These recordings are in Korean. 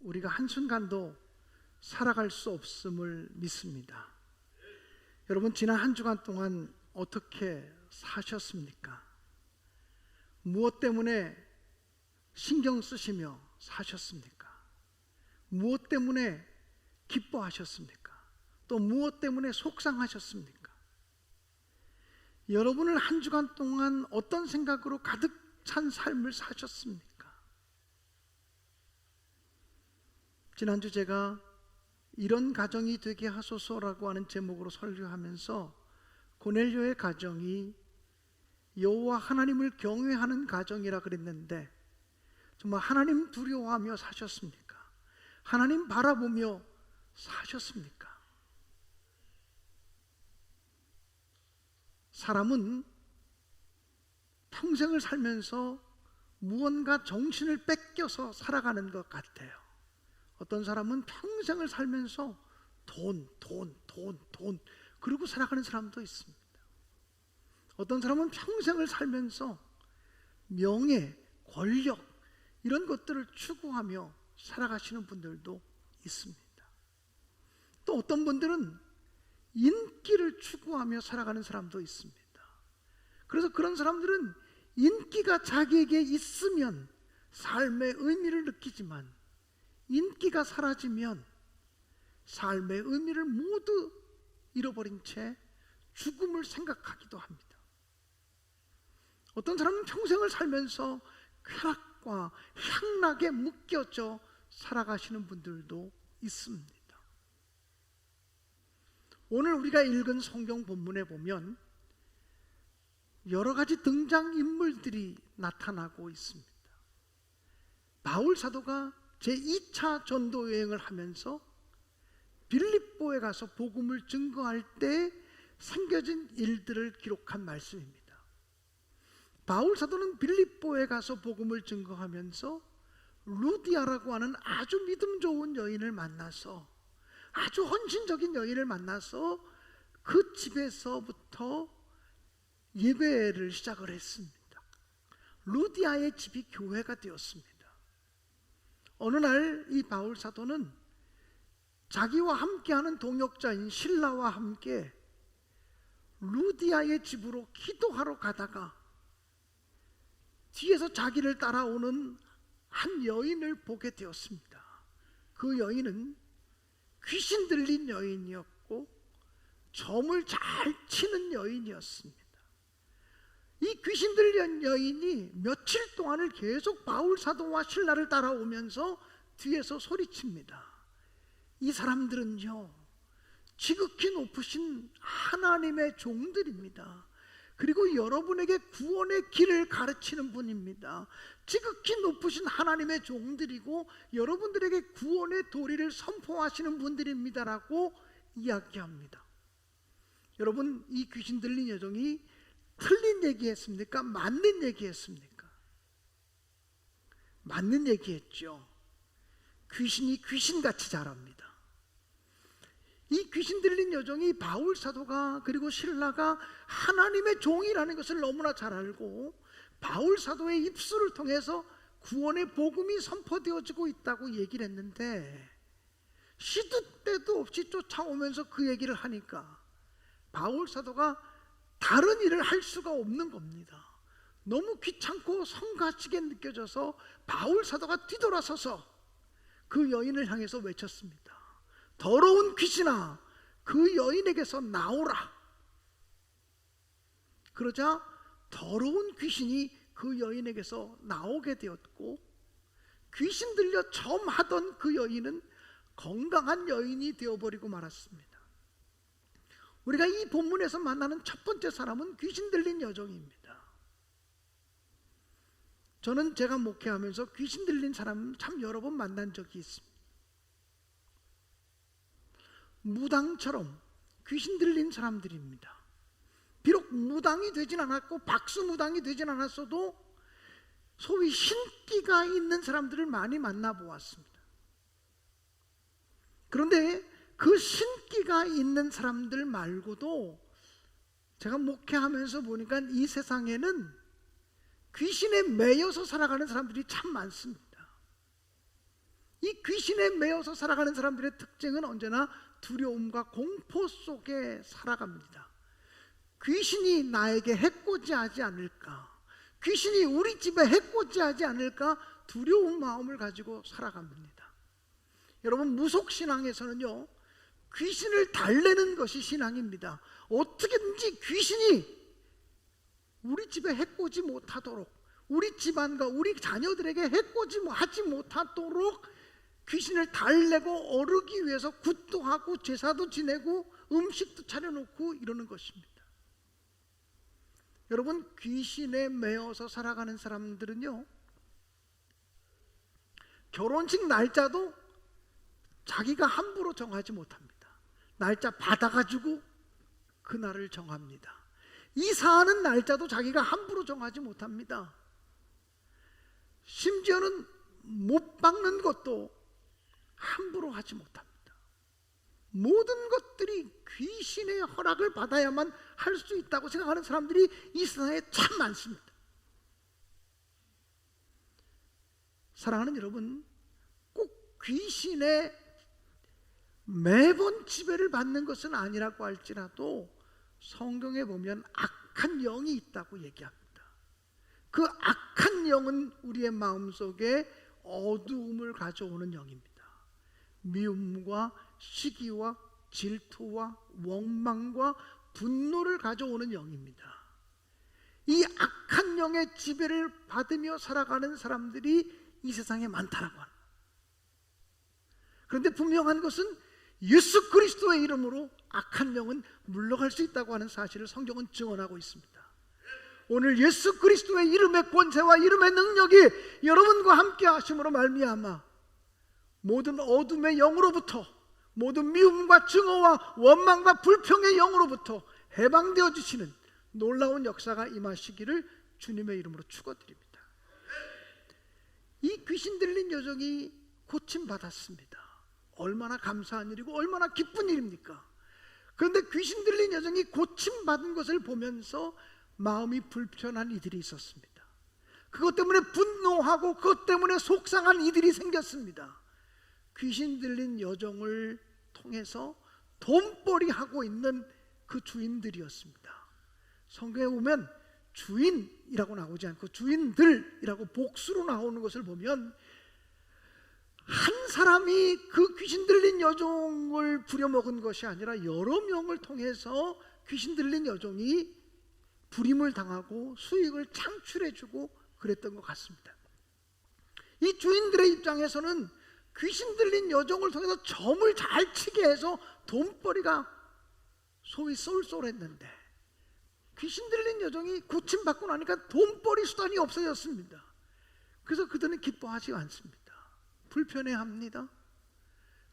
우리가 한순간도 살아갈 수 없음을 믿습니다. 여러분, 지난 한 주간 동안 어떻게 사셨습니까? 무엇 때문에 신경 쓰시며 사셨습니까? 무엇 때문에 기뻐하셨습니까? 또 무엇 때문에 속상하셨습니까? 여러분은 한 주간 동안 어떤 생각으로 가득 찬 삶을 사셨습니까? 지난주 제가 이런 가정이 되게 하소서라고 하는 제목으로 설교하면서 고넬료의 가정이 여호와 하나님을 경외하는 가정이라 그랬는데, 정말 하나님 두려워하며 사셨습니까? 하나님 바라보며 사셨습니까? 사람은 평생을 살면서 무언가 정신을 뺏겨서 살아가는 것 같아요. 어떤 사람은 평생을 살면서 돈 그리고 살아가는 사람도 있습니다. 어떤 사람은 평생을 살면서 명예, 권력 이런 것들을 추구하며 살아가시는 분들도 있습니다. 또 어떤 분들은 인기를 추구하며 살아가는 사람도 있습니다. 그래서 그런 사람들은 인기가 자기에게 있으면 삶의 의미를 느끼지만, 인기가 사라지면 삶의 의미를 모두 잃어버린 채 죽음을 생각하기도 합니다. 어떤 사람은 평생을 살면서 쾌락과 향락에 묶여져 살아가시는 분들도 있습니다. 오늘 우리가 읽은 성경 본문에 보면 여러 가지 등장인물들이 나타나고 있습니다. 바울 사도가 제2차 전도 여행을 하면서 빌립보에 가서 복음을 증거할 때 생겨진 일들을 기록한 말씀입니다. 바울 사도는 빌립보에 가서 복음을 증거하면서 루디아라고 하는 아주 믿음 좋은 여인을 만나서, 아주 헌신적인 여인을 만나서 그 집에서부터 예배를 시작을 했습니다. 루디아의 집이 교회가 되었습니다. 어느 날 이 바울 사도는 자기와 함께하는 동역자인 실라와 함께 루디아의 집으로 기도하러 가다가 뒤에서 자기를 따라오는 한 여인을 보게 되었습니다. 그 여인은 귀신 들린 여인이었고 점을 잘 치는 여인이었습니다. 이 귀신 들린 여인이 며칠 동안을 계속 바울 사도와 실라를 따라오면서 뒤에서 소리칩니다. 이 사람들은요, 지극히 높으신 하나님의 종들입니다. 그리고 여러분에게 구원의 길을 가르치는 분입니다. 지극히 높으신 하나님의 종들이고 여러분들에게 구원의 도리를 선포하시는 분들입니다라고 이야기합니다. 여러분, 이 귀신 들린 여종이 틀린 얘기했습니까? 맞는 얘기했습니까? 맞는 얘기했죠. 귀신이 귀신같이 자랍니다. 이 귀신 들린 여종이 바울 사도가 그리고 실라가 하나님의 종이라는 것을 너무나 잘 알고 바울 사도의 입술을 통해서 구원의 복음이 선포되어지고 있다고 얘기를 했는데, 시도 때도 없이 쫓아오면서 그 얘기를 하니까 바울 사도가 다른 일을 할 수가 없는 겁니다. 너무 귀찮고 성가시게 느껴져서 바울 사도가 뒤돌아서서 그 여인을 향해서 외쳤습니다. 더러운 귀신아, 그 여인에게서 나오라. 그러자 더러운 귀신이 그 여인에게서 나오게 되었고, 귀신 들려 점하던 그 여인은 건강한 여인이 되어버리고 말았습니다. 우리가 이 본문에서 만나는 첫 번째 사람은 귀신 들린 여종입니다. 저는 제가 목회하면서 귀신 들린 사람 참 여러 번 만난 적이 있습니다. 무당처럼 귀신 들린 사람들입니다. 비록 무당이 되진 않았고 박수무당이 되진 않았어도 소위 신기가 있는 사람들을 많이 만나보았습니다. 그런데 그 신기가 있는 사람들 말고도 제가 목회하면서 보니까 이 세상에는 귀신에 매여서 살아가는 사람들이 참 많습니다. 이 이 귀신에 매여서 살아가는 사람들의 특징은 언제나 두려움과 공포 속에 살아갑니다. 귀신이 나에게 해코지하지 않을까, 귀신이 우리 집에 해코지하지 않을까 두려운 마음을 가지고 살아갑니다. 여러분, 무속신앙에서는요, 귀신을 달래는 것이 신앙입니다. 어떻게든지 귀신이 우리 집에 해코지 못하도록, 우리 집안과 우리 자녀들에게 해코지하지 못하도록 귀신을 달래고 어르기 위해서 굿도 하고 제사도 지내고 음식도 차려놓고 이러는 것입니다. 여러분, 귀신에 매여서 살아가는 사람들은요, 결혼식 날짜도 자기가 함부로 정하지 못합니다. 날짜 받아가지고 그날을 정합니다. 이사하는 날짜도 자기가 함부로 정하지 못합니다. 심지어는 못 박는 것도 함부로 하지 못합니다. 모든 것들이 귀신의 허락을 받아야만 할 수 있다고 생각하는 사람들이 이 세상에 참 많습니다. 사랑하는 여러분, 꼭 귀신의 매번 지배를 받는 것은 아니라고 할지라도 성경에 보면 악한 영이 있다고 얘기합니다. 그 악한 영은 우리의 마음속에 어두움을 가져오는 영입니다. 미움과 시기와 질투와 원망과 분노를 가져오는 영입니다. 이 악한 영의 지배를 받으며 살아가는 사람들이 이 세상에 많다라고 합니다. 그런데 분명한 것은 예수 그리스도의 이름으로 악한 영은 물러갈 수 있다고 하는 사실을 성경은 증언하고 있습니다. 오늘 예수 그리스도의 이름의 권세와 이름의 능력이 여러분과 함께 하심으로 말미암아 모든 어둠의 영으로부터, 모든 미움과 증오와 원망과 불평의 영으로부터 해방되어 주시는 놀라운 역사가 임하시기를 주님의 이름으로 축원드립니다. 이 귀신 들린 여종이 고침받았습니다. 얼마나 감사한 일이고 얼마나 기쁜 일입니까? 그런데 귀신 들린 여종이 고침받은 것을 보면서 마음이 불편한 이들이 있었습니다. 그것 때문에 분노하고 그것 때문에 속상한 이들이 생겼습니다. 귀신 들린 여종을 통해서 돈벌이하고 있는 그 주인들이었습니다. 성경에 보면 주인이라고 나오지 않고 주인들이라고 복수로 나오는 것을 보면 한 사람이 그 귀신 들린 여종을 부려먹은 것이 아니라 여러 명을 통해서 귀신 들린 여종이 부림을 당하고 수익을 창출해주고 그랬던 것 같습니다. 이 주인들의 입장에서는 귀신 들린 여종을 통해서 점을 잘 치게 해서 돈벌이가 소위 쏠쏠했는데 귀신 들린 여종이 고침받고 나니까 돈벌이 수단이 없어졌습니다. 그래서 그들은 기뻐하지 않습니다. 불편해합니다.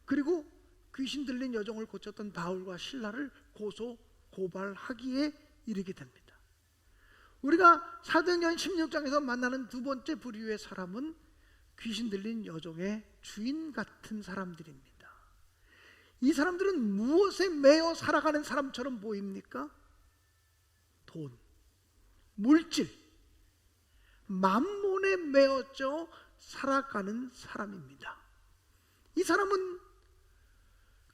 그리고 귀신 들린 여종을 고쳤던 바울과 실라를 고소 고발하기에 이르게 됩니다. 우리가 사도행전 16장에서 만나는 두 번째 부류의 사람은 귀신 들린 여종의 주인 같은 사람들입니다. 이 사람들은 무엇에 매여 살아가는 사람처럼 보입니까? 돈, 물질, 만몬에 매어져 살아가는 사람입니다. 이 사람은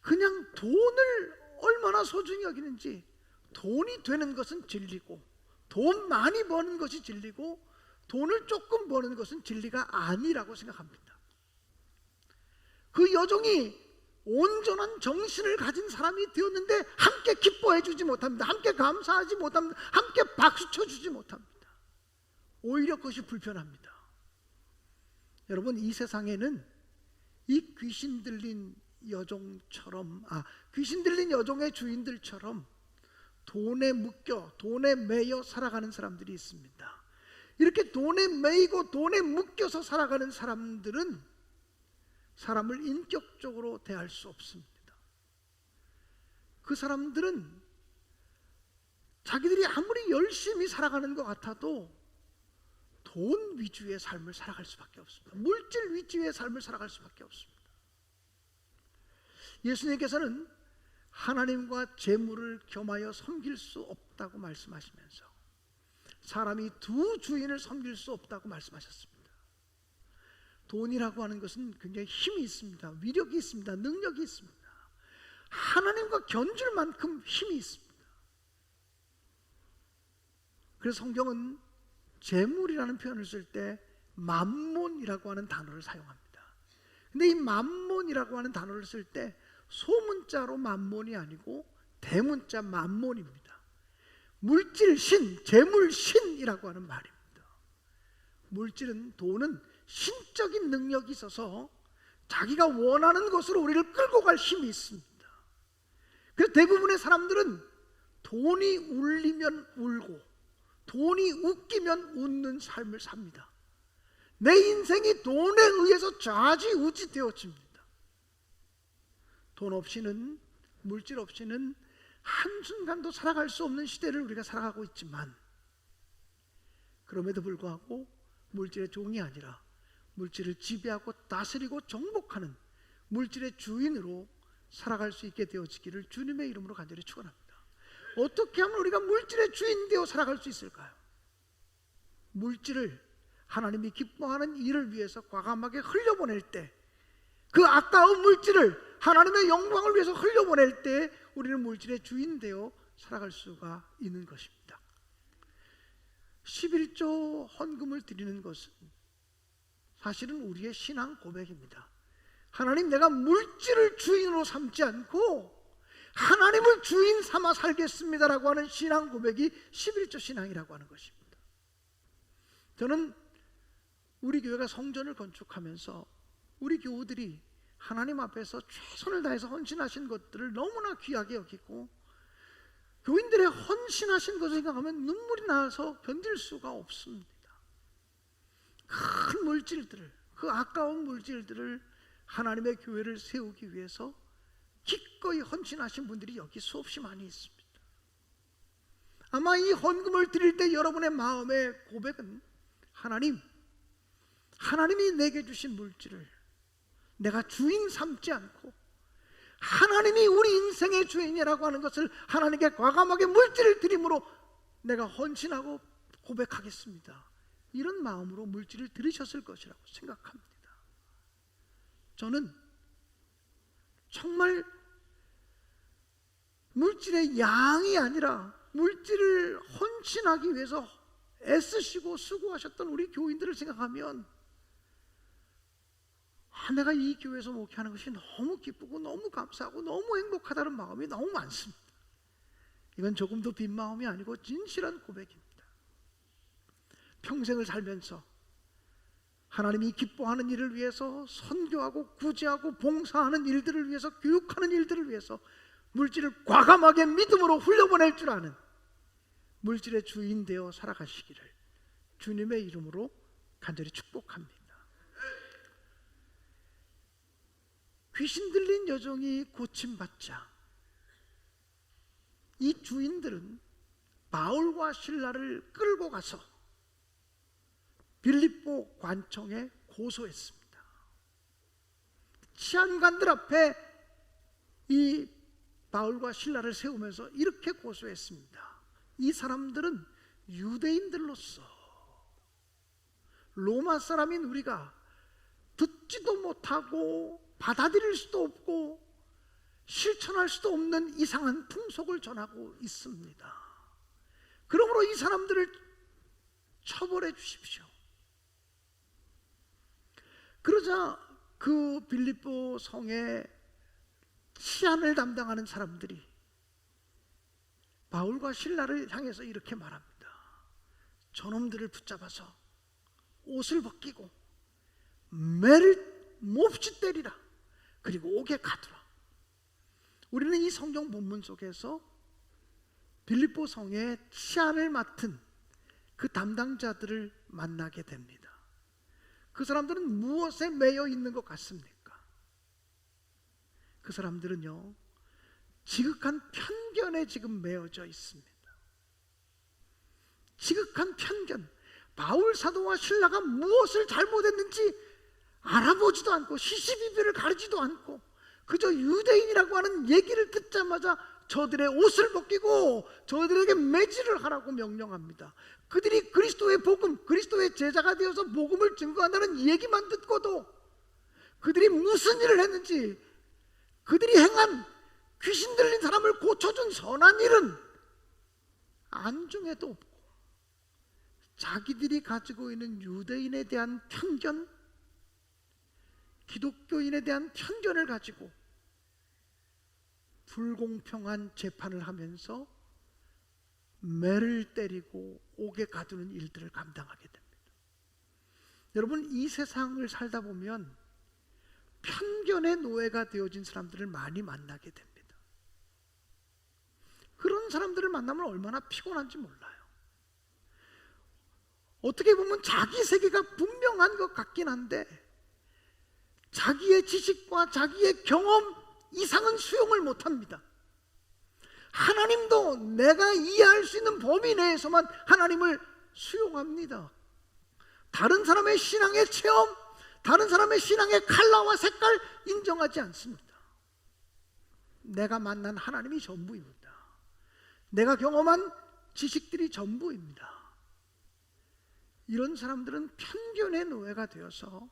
그냥 돈을 얼마나 소중히 여기는지, 돈이 되는 것은 진리고 돈 많이 버는 것이 진리고 돈을 조금 버는 것은 진리가 아니라고 생각합니다. 그 여종이 온전한 정신을 가진 사람이 되었는데 함께 기뻐해 주지 못합니다. 함께 감사하지 못합니다. 함께 박수 쳐주지 못합니다. 오히려 그것이 불편합니다. 여러분, 이 세상에는 이 귀신 들린 여종처럼, 귀신 들린 여종의 주인들처럼 돈에 묶여 돈에 매여 살아가는 사람들이 있습니다. 이렇게 돈에 매이고 돈에 묶여서 살아가는 사람들은 사람을 인격적으로 대할 수 없습니다. 그 사람들은 자기들이 아무리 열심히 살아가는 것 같아도 돈 위주의 삶을 살아갈 수밖에 없습니다. 물질 위주의 삶을 살아갈 수밖에 없습니다. 예수님께서는 하나님과 재물을 겸하여 섬길 수 없다고 말씀하시면서 사람이 두 주인을 섬길 수 없다고 말씀하셨습니다. 돈이라고 하는 것은 굉장히 힘이 있습니다. 위력이 있습니다. 능력이 있습니다. 하나님과 견줄 만큼 힘이 있습니다. 그래서 성경은 재물이라는 표현을 쓸 때 맘몬이라고 하는 단어를 사용합니다. 근데 이 맘몬이라고 하는 단어를 쓸 때 소문자로 맘몬이 아니고 대문자 맘몬입니다. 물질 신, 재물 신이라고 하는 말입니다. 물질은, 돈은 신적인 능력이 있어서 자기가 원하는 것으로 우리를 끌고 갈 힘이 있습니다. 그래서 대부분의 사람들은 돈이 울리면 울고 돈이 웃기면 웃는 삶을 삽니다. 내 인생이 돈에 의해서 좌지우지 되어집니다. 돈 없이는, 물질 없이는 한순간도 살아갈 수 없는 시대를 우리가 살아가고 있지만, 그럼에도 불구하고 물질의 종이 아니라 물질을 지배하고 다스리고 정복하는 물질의 주인으로 살아갈 수 있게 되어지기를 주님의 이름으로 간절히 축원합니다. 어떻게 하면 우리가 물질의 주인 되어 살아갈 수 있을까요? 물질을 하나님이 기뻐하는 일을 위해서 과감하게 흘려보낼 때, 그 아까운 물질을 하나님의 영광을 위해서 흘려보낼 때 우리는 물질의 주인 되어 살아갈 수가 있는 것입니다. 11조 헌금을 드리는 것은 사실은 우리의 신앙 고백입니다. 하나님, 내가 물질을 주인으로 삼지 않고 하나님을 주인 삼아 살겠습니다라고 하는 신앙 고백이 11조 신앙이라고 하는 것입니다. 저는 우리 교회가 성전을 건축하면서 우리 교우들이 하나님 앞에서 최선을 다해서 헌신하신 것들을 너무나 귀하게 여기고, 교인들의 헌신하신 것을 생각하면 눈물이 나서 견딜 수가 없습니다. 큰 물질들을, 그 아까운 물질들을 하나님의 교회를 세우기 위해서 기꺼이 헌신하신 분들이 여기 수없이 많이 있습니다. 아마 이 헌금을 드릴 때 여러분의 마음의 고백은, 하나님이 내게 주신 물질을 내가 주인 삼지 않고 하나님이 우리 인생의 주인이라고 하는 것을 하나님께 과감하게 물질을 드림으로 내가 헌신하고 고백하겠습니다. 이런 마음으로 물질을 드리셨을 것이라고 생각합니다. 저는 정말 물질의 양이 아니라 물질을 헌신하기 위해서 애쓰시고 수고하셨던 우리 교인들을 생각하면, 내가 이 교회에서 목회하는 것이 너무 기쁘고 너무 감사하고 너무 행복하다는 마음이 너무 많습니다. 이건 조금도 빈 마음이 아니고 진실한 고백입니다. 평생을 살면서 하나님이 기뻐하는 일을 위해서, 선교하고 구제하고 봉사하는 일들을 위해서, 교육하는 일들을 위해서 물질을 과감하게 믿음으로 흘려보낼 줄 아는 물질의 주인 되어 살아가시기를 주님의 이름으로 간절히 축복합니다. 귀신 들린 여종이 고침받자 이 주인들은 바울과 실라를 끌고 가서 빌립보 관청에 고소했습니다. 치안관들 앞에 이 바울과 실라를 세우면서 이렇게 고소했습니다. 이 사람들은 유대인들로서 로마 사람인 우리가 듣지도 못하고 받아들일 수도 없고 실천할 수도 없는 이상한 풍속을 전하고 있습니다. 그러므로 이 사람들을 처벌해 주십시오. 그러자 그 빌립보 성의 치안을 담당하는 사람들이 바울과 실라를 향해서 이렇게 말합니다. 저놈들을 붙잡아서 옷을 벗기고 매를 몹시 때리라. 그리고 옥에 가두라. 우리는 이 성경 본문 속에서 빌립보 성의 치안을 맡은 그 담당자들을 만나게 됩니다. 그 사람들은 무엇에 매여 있는 것 같습니까? 그 사람들은요, 지극한 편견에 지금 매여져 있습니다. 지극한 편견. 바울 사도와 실라가 무엇을 잘못했는지 알아보지도 않고 시시비비를 가리지도 않고 그저 유대인이라고 하는 얘기를 듣자마자 저들의 옷을 벗기고 저들에게 매질을 하라고 명령합니다. 그들이 그리스도의 복음, 그리스도의 제자가 되어서 복음을 증거한다는 얘기만 듣고도 그들이 무슨 일을 했는지, 그들이 행한 귀신 들린 사람을 고쳐준 선한 일은 안중에도 없고, 자기들이 가지고 있는 유대인에 대한 편견, 기독교인에 대한 편견을 가지고 불공평한 재판을 하면서 매를 때리고 옥에 가두는 일들을 감당하게 됩니다. 여러분, 이 세상을 살다 보면 편견의 노예가 되어진 사람들을 많이 만나게 됩니다. 그런 사람들을 만나면 얼마나 피곤한지 몰라요. 어떻게 보면 자기 세계가 분명한 것 같긴 한데 자기의 지식과 자기의 경험 이상은 수용을 못합니다. 하나님도 내가 이해할 수 있는 범위 내에서만 하나님을 수용합니다. 다른 사람의 신앙의 체험, 다른 사람의 신앙의 컬러와 색깔 인정하지 않습니다. 내가 만난 하나님이 전부입니다. 내가 경험한 지식들이 전부입니다. 이런 사람들은 편견의 노예가 되어서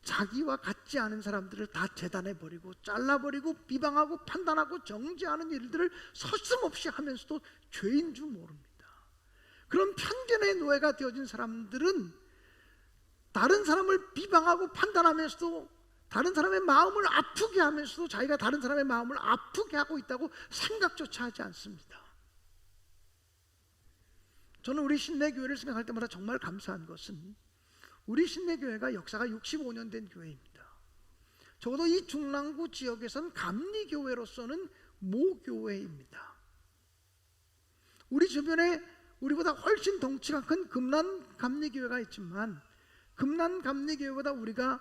자기와 같지 않은 사람들을 다 재단해버리고 잘라버리고 비방하고 판단하고 정죄하는 일들을 서슴없이 하면서도 죄인 줄 모릅니다. 그런 편견의 노예가 되어진 사람들은 다른 사람을 비방하고 판단하면서도 다른 사람의 마음을 아프게 하면서도 자기가 다른 사람의 마음을 아프게 하고 있다고 생각조차 하지 않습니다. 저는 우리 신내교회를 생각할 때마다 정말 감사한 것은 우리 신내교회가 역사가 65년 된 교회입니다. 적어도 이 중랑구 지역에선 감리교회로서는 모교회입니다. 우리 주변에 우리보다 훨씬 덩치가 큰 금난 감리교회가 있지만 금난 감리교회보다 우리가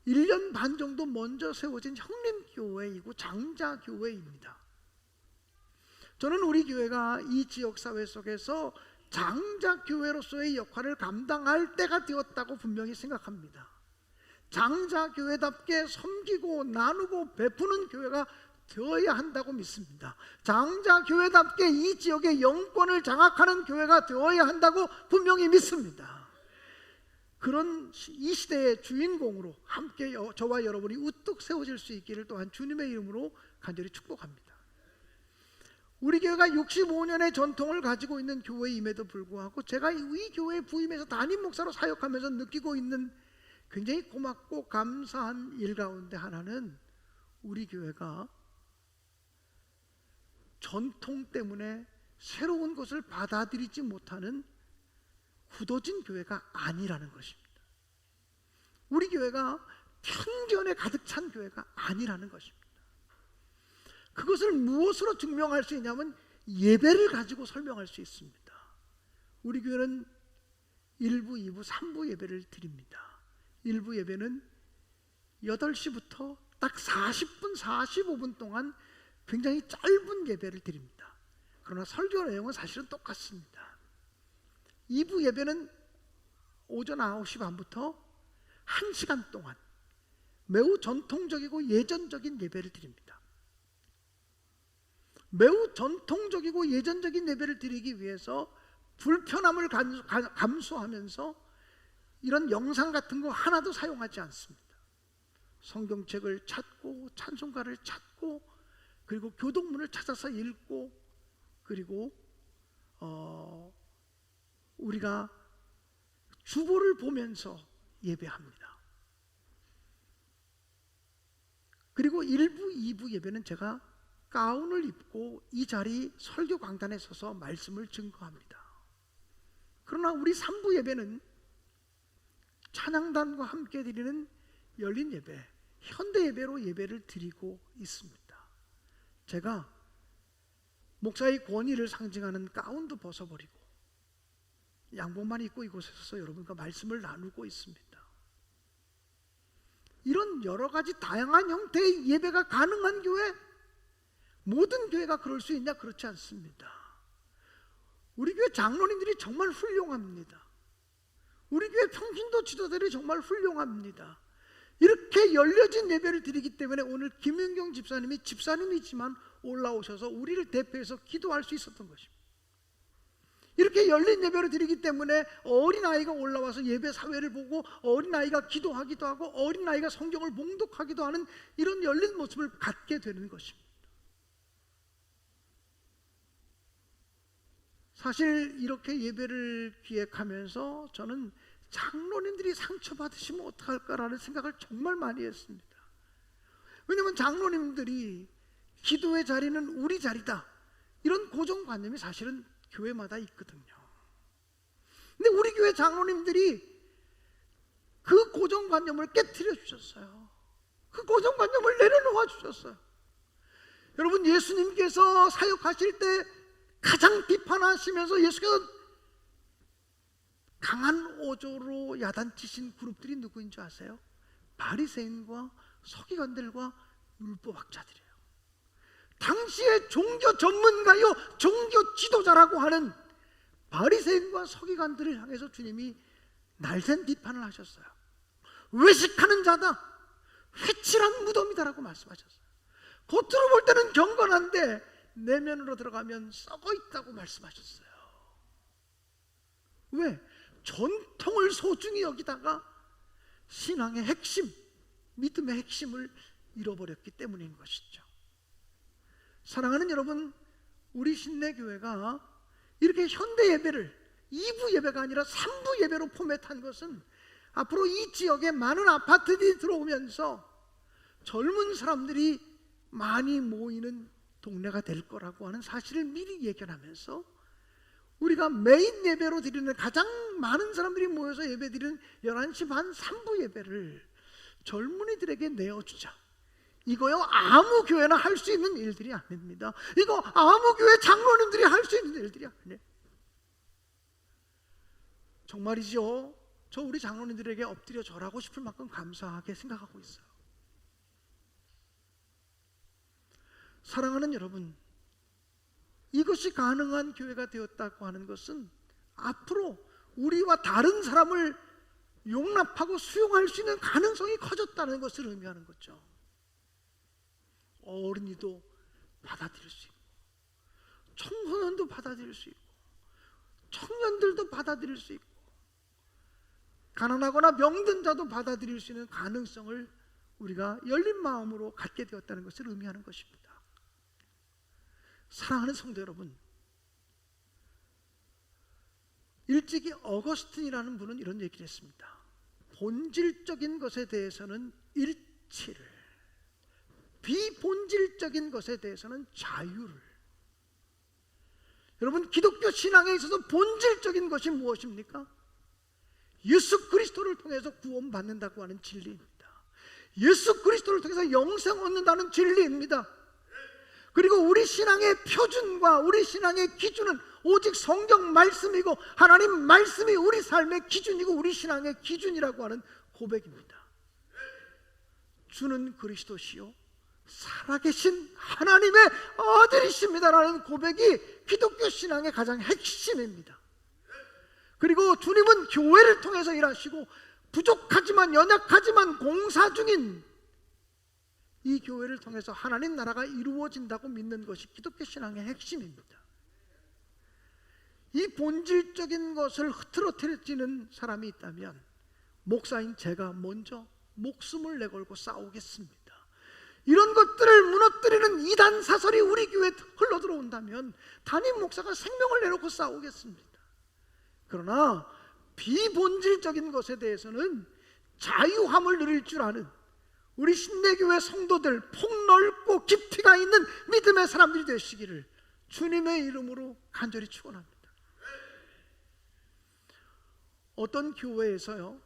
1년 반 정도 먼저 세워진 형림교회이고 장자교회입니다. 저는 우리 교회가 이 지역사회 속에서 장자교회로서의 역할을 감당할 때가 되었다고 분명히 생각합니다. 장자교회답게 섬기고 나누고 베푸는 교회가 되어야 한다고 믿습니다. 장자교회답게 이 지역의 영권을 장악하는 교회가 되어야 한다고 분명히 믿습니다. 그런 이 시대의 주인공으로 함께 저와 여러분이 우뚝 세워질 수 있기를 또한 주님의 이름으로 간절히 축복합니다. 우리 교회가 65년의 전통을 가지고 있는 교회임에도 불구하고 제가 이 교회 부임해서 담임 목사로 사역하면서 느끼고 있는 굉장히 고맙고 감사한 일 가운데 하나는 우리 교회가 전통 때문에 새로운 것을 받아들이지 못하는 굳어진 교회가 아니라는 것입니다. 우리 교회가 편견에 가득 찬 교회가 아니라는 것입니다. 그것을 무엇으로 증명할 수 있냐면 예배를 가지고 설명할 수 있습니다. 우리 교회는 1부, 2부, 3부 예배를 드립니다. 1부 예배는 8시부터 딱 40분, 45분 동안 굉장히 짧은 예배를 드립니다. 그러나 설교 내용은 사실은 똑같습니다. 2부 예배는 오전 9시 반부터 1시간 동안 매우 전통적이고 예전적인 예배를 드립니다. 매우 전통적이고 예전적인 예배를 드리기 위해서 불편함을 감수하면서 이런 영상 같은 거 하나도 사용하지 않습니다. 성경책을 찾고 찬송가를 찾고 그리고 교독문을 찾아서 읽고 그리고 우리가 주보를 보면서 예배합니다. 그리고 1부, 2부 예배는 제가 가운을 입고 이 자리 설교 강단에 서서 말씀을 증거합니다. 그러나 우리 3부 예배는 찬양단과 함께 드리는 열린 예배, 현대 예배로 예배를 드리고 있습니다. 제가 목사의 권위를 상징하는 가운도 벗어버리고 양복만 입고 이곳에 서서 여러분과 말씀을 나누고 있습니다. 이런 여러 가지 다양한 형태의 예배가 가능한 교회, 모든 교회가 그럴 수 있냐? 그렇지 않습니다. 우리 교회 장로님들이 정말 훌륭합니다. 우리 교회 평신도 지도자들이 정말 훌륭합니다. 이렇게 열려진 예배를 드리기 때문에 오늘 김윤경 집사님이 집사님이지만 올라오셔서 우리를 대표해서 기도할 수 있었던 것입니다. 이렇게 열린 예배를 드리기 때문에 어린아이가 올라와서 예배 사회를 보고 어린아이가 기도하기도 하고 어린아이가 성경을 봉독하기도 하는 이런 열린 모습을 갖게 되는 것입니다. 사실 이렇게 예배를 기획하면서 저는 장로님들이 상처받으시면 어떡할까라는 생각을 정말 많이 했습니다. 왜냐하면 장로님들이 기도의 자리는 우리 자리다, 이런 고정관념이 사실은 교회마다 있거든요. 근데 우리 교회 장로님들이 그 고정관념을 깨트려 주셨어요. 그 고정관념을 내려놓아 주셨어요. 여러분, 예수님께서 사역하실 때 가장 비판하시면서 예수께서 강한 어조로 야단치신 그룹들이 누구인 줄 아세요? 바리새인과 서기관들과 율법학자들이에요. 당시의 종교 전문가요, 종교 지도자라고 하는 바리새인과 서기관들을 향해서 주님이 날쌘 비판을 하셨어요. 외식하는 자다, 회칠한 무덤이다라고 말씀하셨어요. 겉으로 볼 때는 경건한데 내면으로 들어가면 썩어 있다고 말씀하셨어요. 왜? 전통을 소중히 여기다가 신앙의 핵심, 믿음의 핵심을 잃어버렸기 때문인 것이죠. 사랑하는 여러분, 우리 신내교회가 이렇게 현대 예배를 2부 예배가 아니라 3부 예배로 포맷한 것은 앞으로 이 지역에 많은 아파트들이 들어오면서 젊은 사람들이 많이 모이는 동네가 될 거라고 하는 사실을 미리 예견하면서 우리가 메인 예배로 드리는, 가장 많은 사람들이 모여서 예배 드리는 11시 반 3부 예배를 젊은이들에게 내어주자. 이거요 아무 교회나 할 수 있는 일들이 아닙니다. 이거 아무 교회 장로님들이 할 수 있는 일들이 아니에요. 정말이죠. 저 우리 장로님들에게 엎드려 절하고 싶을 만큼 감사하게 생각하고 있어요. 사랑하는 여러분, 이것이 가능한 교회가 되었다고 하는 것은 앞으로 우리와 다른 사람을 용납하고 수용할 수 있는 가능성이 커졌다는 것을 의미하는 거죠. 어린이도 받아들일 수 있고, 청소년도 받아들일 수 있고, 청년들도 받아들일 수 있고, 가난하거나 병든 자도 받아들일 수 있는 가능성을 우리가 열린 마음으로 갖게 되었다는 것을 의미하는 것입니다. 사랑하는 성도 여러분, 일찍이 어거스틴이라는 분은 이런 얘기를 했습니다. 본질적인 것에 대해서는 일치를, 비본질적인 것에 대해서는 자유를. 여러분, 기독교 신앙에 있어서 본질적인 것이 무엇입니까? 예수 그리스도를 통해서 구원받는다고 하는 진리입니다. 예수 그리스도를 통해서 영생 얻는다는 진리입니다. 그리고 우리 신앙의 표준과 우리 신앙의 기준은 오직 성경 말씀이고 하나님 말씀이 우리 삶의 기준이고 우리 신앙의 기준이라고 하는 고백입니다. 주는 그리스도시요 살아계신 하나님의 아들이십니다라는 고백이 기독교 신앙의 가장 핵심입니다. 그리고 주님은 교회를 통해서 일하시고 부족하지만 연약하지만 공사 중인 이 교회를 통해서 하나님 나라가 이루어진다고 믿는 것이 기독교 신앙의 핵심입니다. 이 본질적인 것을 흐트러뜨리는 사람이 있다면 목사인 제가 먼저 목숨을 내걸고 싸우겠습니다. 이런 것들을 무너뜨리는 이단 사설이 우리 교회에 흘러들어온다면 담임 목사가 생명을 내놓고 싸우겠습니다. 그러나 비본질적인 것에 대해서는 자유함을 누릴 줄 아는 우리 신내교회 성도들, 폭넓고 깊이가 있는 믿음의 사람들이 되시기를 주님의 이름으로 간절히 축원합니다. 어떤 교회에서요,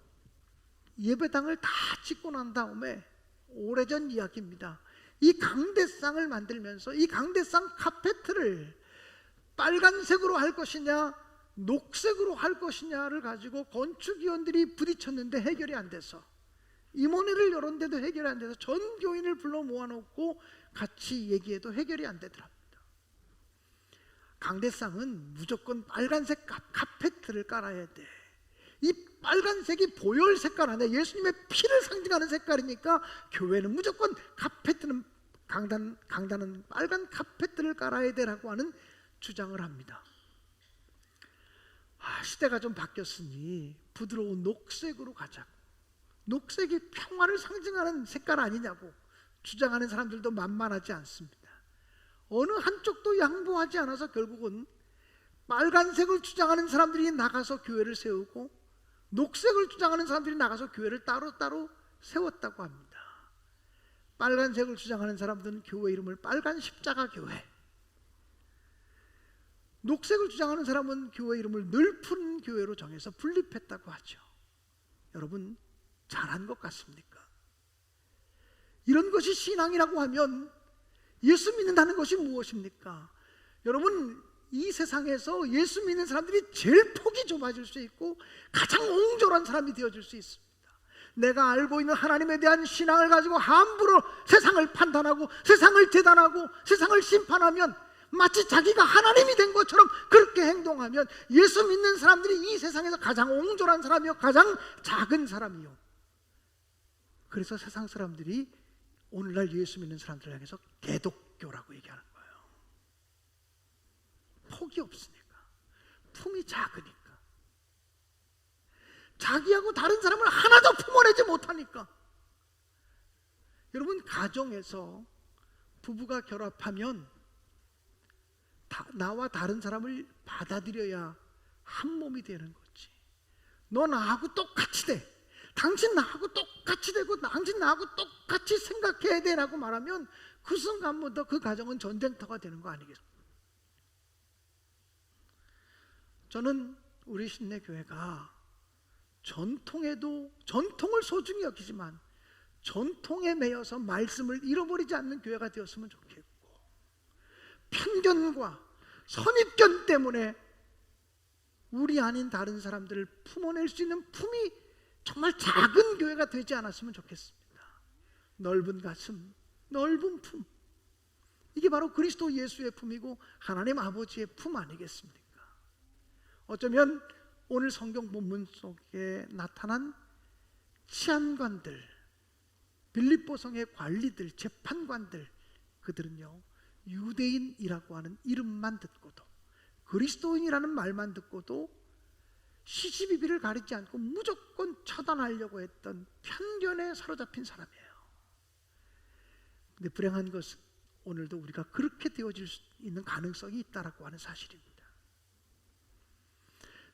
예배당을 다 짓고 난 다음에, 오래전 이야기입니다, 이 강대상을 만들면서 이 강대상 카페트를 빨간색으로 할 것이냐 녹색으로 할 것이냐를 가지고 건축위원들이 부딪혔는데 해결이 안 돼서, 임원회를 열었는데도 해결이 안 돼서 전 교인을 불러 모아놓고 같이 얘기해도 해결이 안 되더랍니다. 강대상은 무조건 빨간색 카페트를 깔아야 돼. 이 빨간색이 보혈 색깔 안에 예수님의 피를 상징하는 색깔이니까 교회는 무조건 카페트는 강단은 빨간 카페트를 깔아야 되라고 하는 주장을 합니다. 시대가 좀 바뀌었으니 부드러운 녹색으로 가자고, 녹색이 평화를 상징하는 색깔 아니냐고 주장하는 사람들도 만만하지 않습니다. 어느 한쪽도 양보하지 않아서 결국은 빨간색을 주장하는 사람들이 나가서 교회를 세우고 녹색을 주장하는 사람들이 나가서 교회를 따로따로 세웠다고 합니다. 빨간색을 주장하는 사람들은 교회 이름을 빨간 십자가 교회, 녹색을 주장하는 사람은 교회 이름을 늘푸른 교회로 정해서 분립했다고 하죠. 여러분, 잘한 것 같습니까? 이런 것이 신앙이라고 하면 예수 믿는다는 것이 무엇입니까? 여러분, 이 세상에서 예수 믿는 사람들이 제일 폭이 좁아질 수 있고 가장 옹졸한 사람이 되어질 수 있습니다. 내가 알고 있는 하나님에 대한 신앙을 가지고 함부로 세상을 판단하고 세상을 재단하고 세상을 심판하면 마치 자기가 하나님이 된 것처럼 그렇게 행동하면 예수 믿는 사람들이 이 세상에서 가장 옹졸한 사람이요, 가장 작은 사람이요. 그래서 세상 사람들이 오늘날 예수 믿는 사람들을 향해서 개독교라고 얘기하는 거예요. 폭이 없으니까, 품이 작으니까, 자기하고 다른 사람을 하나도 품어내지 못하니까. 여러분, 가정에서 부부가 결합하면 나와 다른 사람을 받아들여야 한 몸이 되는 거지. 너 나하고 똑같이 돼, 당신 나하고 똑같이 되고 당신 나하고 똑같이 생각해야 돼 라고 말하면 그 순간부터 그 가정은 전쟁터가 되는 거 아니겠습니까? 저는 우리 신내교회가 전통을 소중히 여기지만 전통에 매여서 말씀을 잃어버리지 않는 교회가 되었으면 좋겠고, 편견과 선입견 때문에 우리 아닌 다른 사람들을 품어낼 수 있는 품이 정말 작은 교회가 되지 않았으면 좋겠습니다. 넓은 가슴, 넓은 품, 이게 바로 그리스도 예수의 품이고 하나님 아버지의 품 아니겠습니까? 어쩌면 오늘 성경 본문 속에 나타난 치안관들, 빌립보성의 관리들, 재판관들, 그들은요 유대인이라고 하는 이름만 듣고도, 그리스도인이라는 말만 듣고도 시시비비를 가리지 않고 무조건 처단하려고 했던 편견에 사로잡힌 사람이에요. 근데 불행한 것은 오늘도 우리가 그렇게 되어질 수 있는 가능성이 있다라고 하는 사실입니다.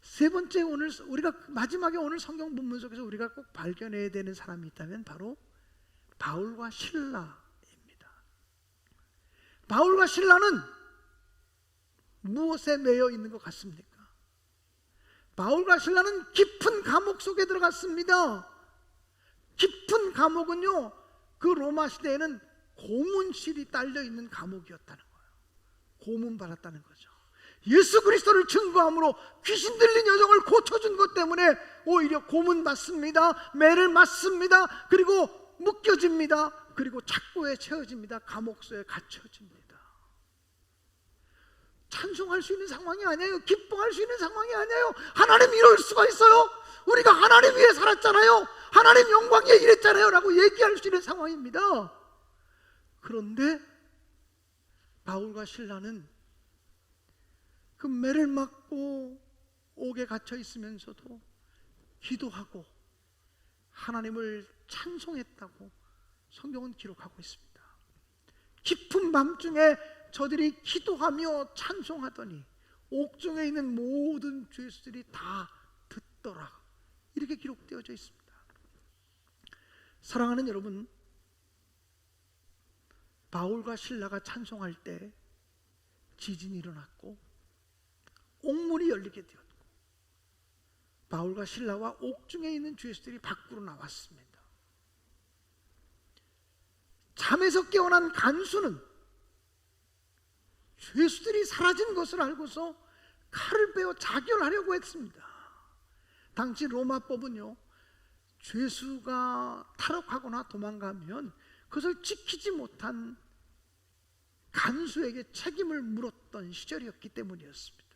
세 번째, 오늘 우리가 마지막에 오늘 성경 본문 속에서 우리가 꼭 발견해야 되는 사람이 있다면 바로 바울과 실라입니다. 바울과 실라는 무엇에 매여 있는 것 같습니까? 바울과 신라는 깊은 감옥 속에 들어갔습니다. 깊은 감옥은요, 그 로마 시대에는 고문실이 딸려 있는 감옥이었다는 거예요. 고문받았다는 거죠. 예수 그리스도를 증거함으로 귀신 들린 여정을 고쳐준 것 때문에 오히려 고문받습니다. 매를 맞습니다. 그리고 묶여집니다. 그리고 착고에 채워집니다. 감옥소에 갇혀집니다. 찬송할 수 있는 상황이 아니에요. 기뻐할 수 있는 상황이 아니에요. 하나님 이럴 수가 있어요? 우리가 하나님 위해 살았잖아요. 하나님 영광 위해 일했잖아요 라고 얘기할 수 있는 상황입니다. 그런데 바울과 실라는 그 매를 맞고 옥에 갇혀 있으면서도 기도하고 하나님을 찬송했다고 성경은 기록하고 있습니다. 깊은 밤중에 저들이 기도하며 찬송하더니 옥중에 있는 모든 죄수들이 다 듣더라, 이렇게 기록되어져 있습니다. 사랑하는 여러분, 바울과 실라가 찬송할 때 지진이 일어났고 옥문이 열리게 되었고 바울과 실라와 옥중에 있는 죄수들이 밖으로 나왔습니다. 잠에서 깨어난 간수는 죄수들이 사라진 것을 알고서 칼을 빼어 자결하려고 했습니다. 당시 로마법은요, 죄수가 탈옥하거나 도망가면 그것을 지키지 못한 간수에게 책임을 물었던 시절이었기 때문이었습니다.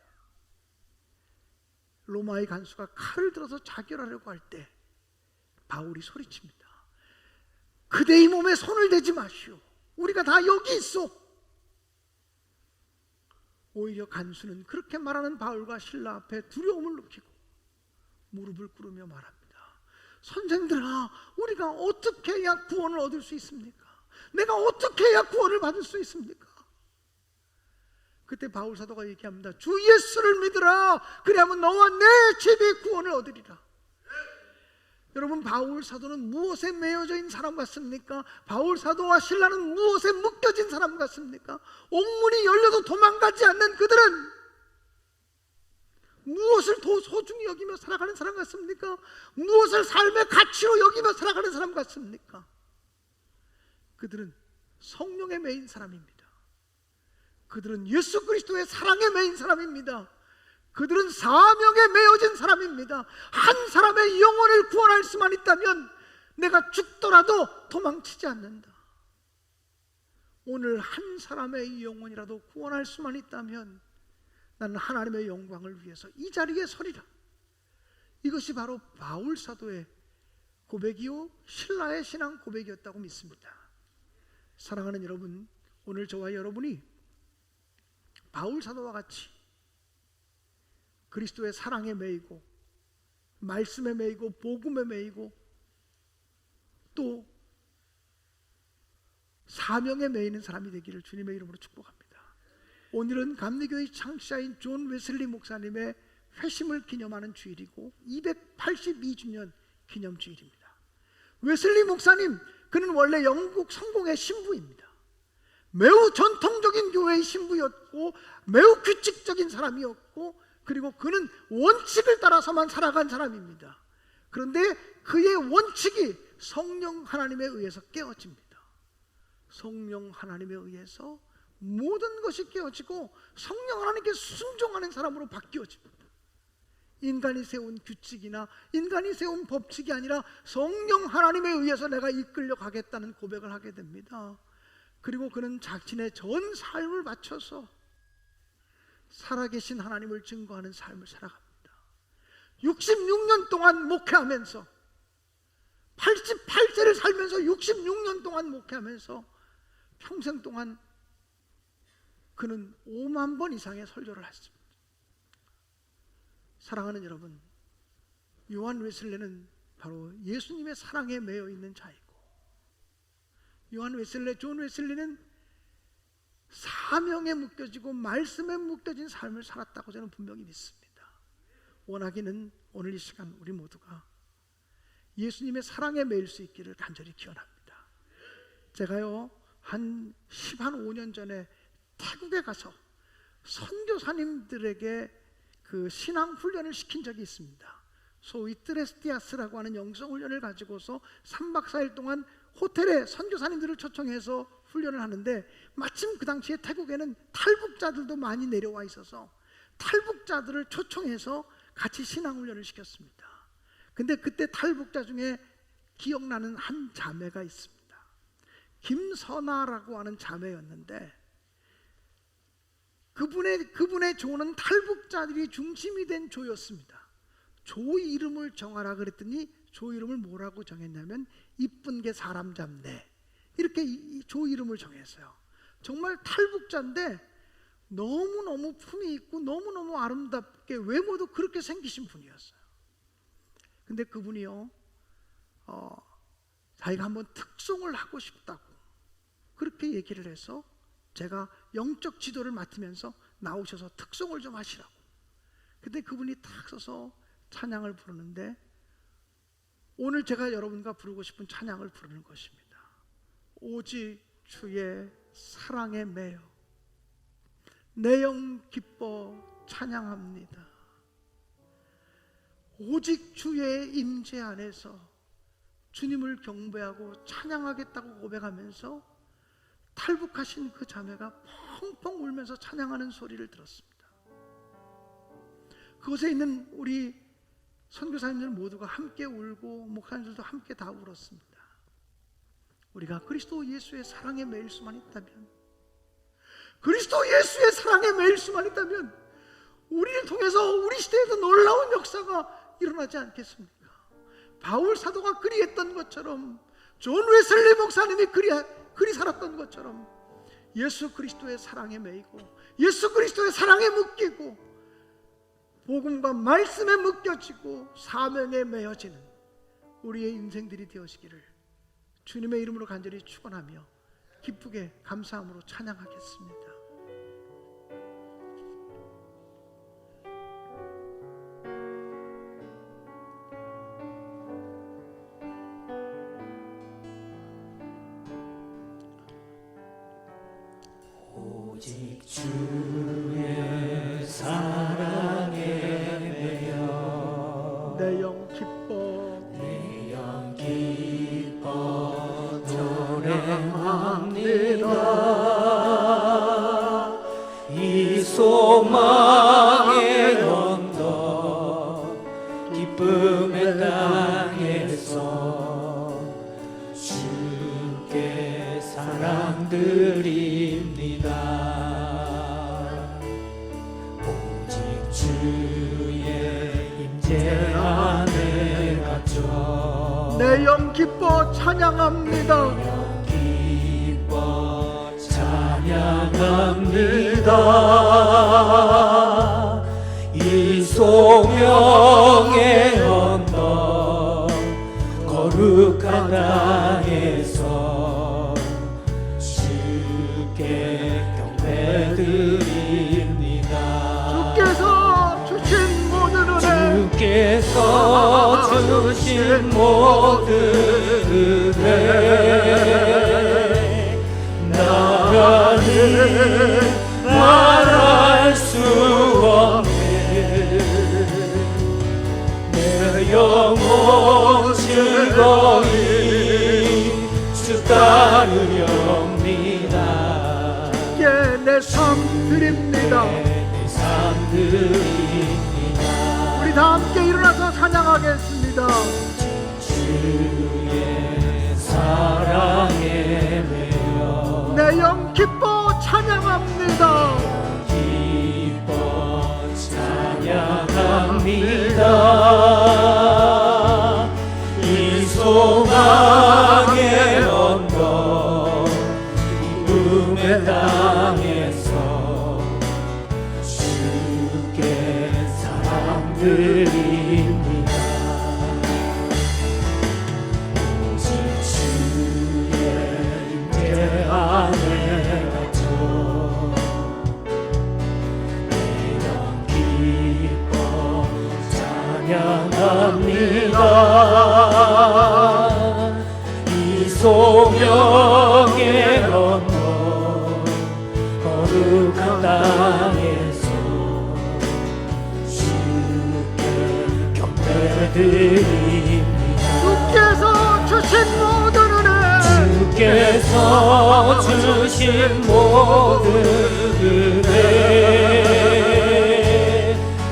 로마의 간수가 칼을 들어서 자결하려고 할 때 바울이 소리칩니다. 그대의 몸에 손을 대지 마시오. 우리가 다 여기 있어. 오히려 간수는 그렇게 말하는 바울과 실라 앞에 두려움을 느끼고 무릎을 꿇으며 말합니다. 선생들아, 우리가 어떻게 해야 구원을 얻을 수 있습니까? 내가 어떻게 해야 구원을 받을 수 있습니까? 그때 바울 사도가 얘기합니다. 주 예수를 믿으라. 그리하면 너와 내 집이 구원을 얻으리라. 여러분, 바울 사도는 무엇에 매여져 있는 사람 같습니까? 바울 사도와 실라는 무엇에 묶여진 사람 같습니까? 옥문이 열려도 도망가지 않는 그들은 무엇을 더 소중히 여기며 살아가는 사람 같습니까? 무엇을 삶의 가치로 여기며 살아가는 사람 같습니까? 그들은 성령에 매인 사람입니다. 그들은 예수 그리스도의 사랑에 매인 사람입니다. 그들은 사명에 매여진 사람입니다. 한 사람의 영혼을 구원할 수만 있다면 내가 죽더라도 도망치지 않는다. 오늘 한 사람의 영혼이라도 구원할 수만 있다면 나는 하나님의 영광을 위해서 이 자리에 서리라. 이것이 바로 바울 사도의 고백이요 실라의 신앙 고백이었다고 믿습니다. 사랑하는 여러분, 오늘 저와 여러분이 바울 사도와 같이 그리스도의 사랑에 매이고 말씀에 매이고 복음에 매이고 또 사명에 매이는 사람이 되기를 주님의 이름으로 축복합니다. 오늘은 감리교의 창시자인 존 웨슬리 목사님의 회심을 기념하는 주일이고 282주년 기념주일입니다. 웨슬리 목사님, 그는 원래 영국 성공의 신부입니다. 매우 전통적인 교회의 신부였고 매우 규칙적인 사람이었고, 그리고 그는 원칙을 따라서만 살아간 사람입니다. 그런데 그의 원칙이 성령 하나님에 의해서 깨어집니다. 성령 하나님에 의해서 모든 것이 깨어지고 성령 하나님께 순종하는 사람으로 바뀌어집니다. 인간이 세운 규칙이나 인간이 세운 법칙이 아니라 성령 하나님에 의해서 내가 이끌려 가겠다는 고백을 하게 됩니다. 그리고 그는 자신의 전 삶을 바쳐서 살아계신 하나님을 증거하는 삶을 살아갑니다. 66년 동안 목회하면서 88세를 살면서 66년 동안 목회하면서 평생 동안 그는 5만 번 이상의 설교를 했습니다. 사랑하는 여러분, 요한 웨슬레는 바로 예수님의 사랑에 매여 있는 자이고, 요한 웨슬레, 존 웨슬리는 사명에 묶여지고 말씀에 묶여진 삶을 살았다고 저는 분명히 믿습니다. 원하기는 오늘 이 시간 우리 모두가 예수님의 사랑에 매일 수 있기를 간절히 기원합니다. 제가요 한 15년 전에 태국에 가서 선교사님들에게 그 신앙 훈련을 시킨 적이 있습니다. 소위 트레스티아스라고 하는 영성 훈련을 가지고서 3박 4일 동안 호텔에 선교사님들을 초청해서 훈련을 하는데, 마침 그 당시에 태국에는 탈북자들도 많이 내려와 있어서 탈북자들을 초청해서 같이 신앙 훈련을 시켰습니다. 근데 그때 탈북자 중에 기억나는 한 자매가 있습니다. 김선아라고 하는 자매였는데, 그분의 조는 탈북자들이 중심이 된 조였습니다. 조 이름을 정하라 그랬더니 조 이름을 뭐라고 정했냐면 이쁜 게 사람 잡네, 이렇게 조 이름을 정했어요. 정말 탈북자인데 너무너무 품이 있고 너무너무 아름답게 외모도 그렇게 생기신 분이었어요. 근데 그분이요 자기가 한번 특송을 하고 싶다고 그렇게 얘기를 해서 제가 영적 지도를 맡으면서 나오셔서 특송을 좀 하시라고. 근데 그분이 탁 서서 찬양을 부르는데, 오늘 제가 여러분과 부르고 싶은 찬양을 부르는 것입니다. 오직 주의 사랑에 매여 내 영 기뻐 찬양합니다. 오직 주의 임재 안에서 주님을 경배하고 찬양하겠다고 고백하면서 탈북하신 그 자매가 펑펑 울면서 찬양하는 소리를 들었습니다. 그곳에 있는 우리 선교사님들 모두가 함께 울고 목사님들도 함께 다 울었습니다. 우리가 그리스도 예수의 사랑에 매일 수만 있다면, 그리스도 예수의 사랑에 매일 수만 있다면 우리를 통해서 우리 시대에도 놀라운 역사가 일어나지 않겠습니까? 바울 사도가 그리했던 것처럼, 존 웨슬리 목사님이 그리 살았던 것처럼 예수 그리스도의 사랑에 매이고 예수 그리스도의 사랑에 묶이고 복음과 말씀에 묶여지고 사명에 매여지는 우리의 인생들이 되어지기를 주님의 이름으로 간절히 축원하며 기쁘게 감사함으로 찬양하겠습니다. 오직 주의 사랑에 매여 내 영 기뻐 내 영 기뻐 노래합니다. 이 소망의 언덕 기쁨의 땅에서 주께 사랑 드립니다. 오직 주의 임재 안에 갇혀 내 영 기뻐 찬양합니다. 영 기뻐 찬양합니다. 이 소명의 언덕 거룩한 땅에서 주께 경배드립니다. 주께서 주신 모든 은혜 주께서 주신 모든 은혜 나라는 말할 수 없네. 내 영혼 즐거이 주 따르렵니다. 주께 내 삶 드립니다. 내 삶 드립니다. 우리 다 함께 일어나서 찬양하겠습니다. 주의 사랑에 매여 내 영 기뻐 찬양합니다. 기뻐 찬양합니다. 이 소망의 언덕 기쁨의 땅에서 주께 사랑 드립니다. 오직 주의 임재 안에 갇혀 내 영 기뻐 찬양합니다. 이 소명의 언덕 거룩한 땅에서 주께 경배드립니다. 주께서 주신 모든 은혜 주께서 주신 모든 은혜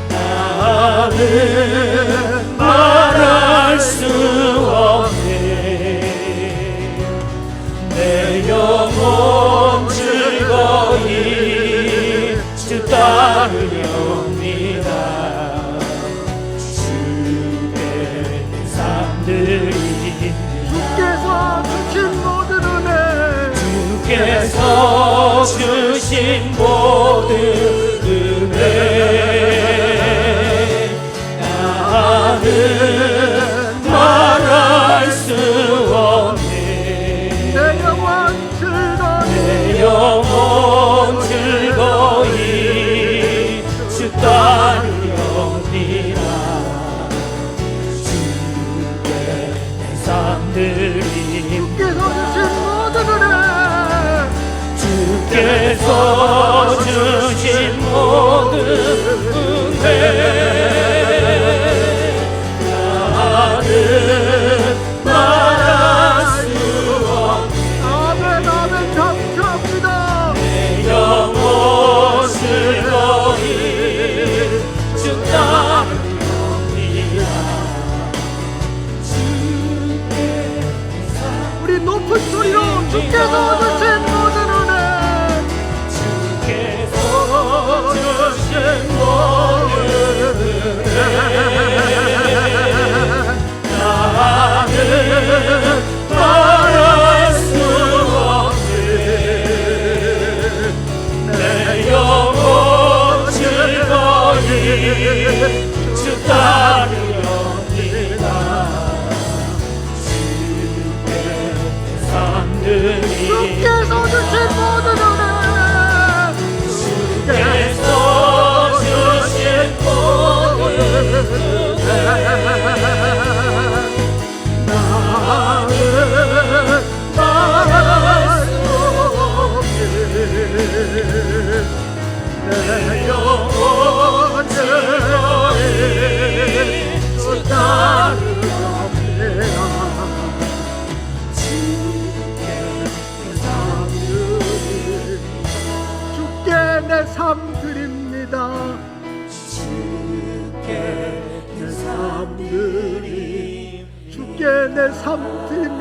나는 말할 수 없네. 내 영혼 즐거이 주 따르렵니다. 주께 내 삶 드립니다. 주께서 주신 모든 은혜 주께서 주신 모든 은혜 나는 말할 수 없네. 내 영혼 즐거이 내 영혼 즐거이 주 따르렵니다. 주께 내 삶 드립니다. 주께서 주신 모든 은혜 주께서 주신 모든 은혜 나는 말할 수 없네. 아멘 아멘 감사합니다. 내 영혼 즐거이 주 따르렵니다. 주께 우리 높은 소리로 주께서 주신 모든 은혜 주께서 주신 모든 은혜 나는 말할 수 없네. 내 영혼 주께서 주신 모든 은혜 주께서 주신 모든 은혜 나는 말할 수 없네 내 영혼 즐거이 주 따르옵니다 주께 내 삶 드립니다 주께 내 삶 드립니다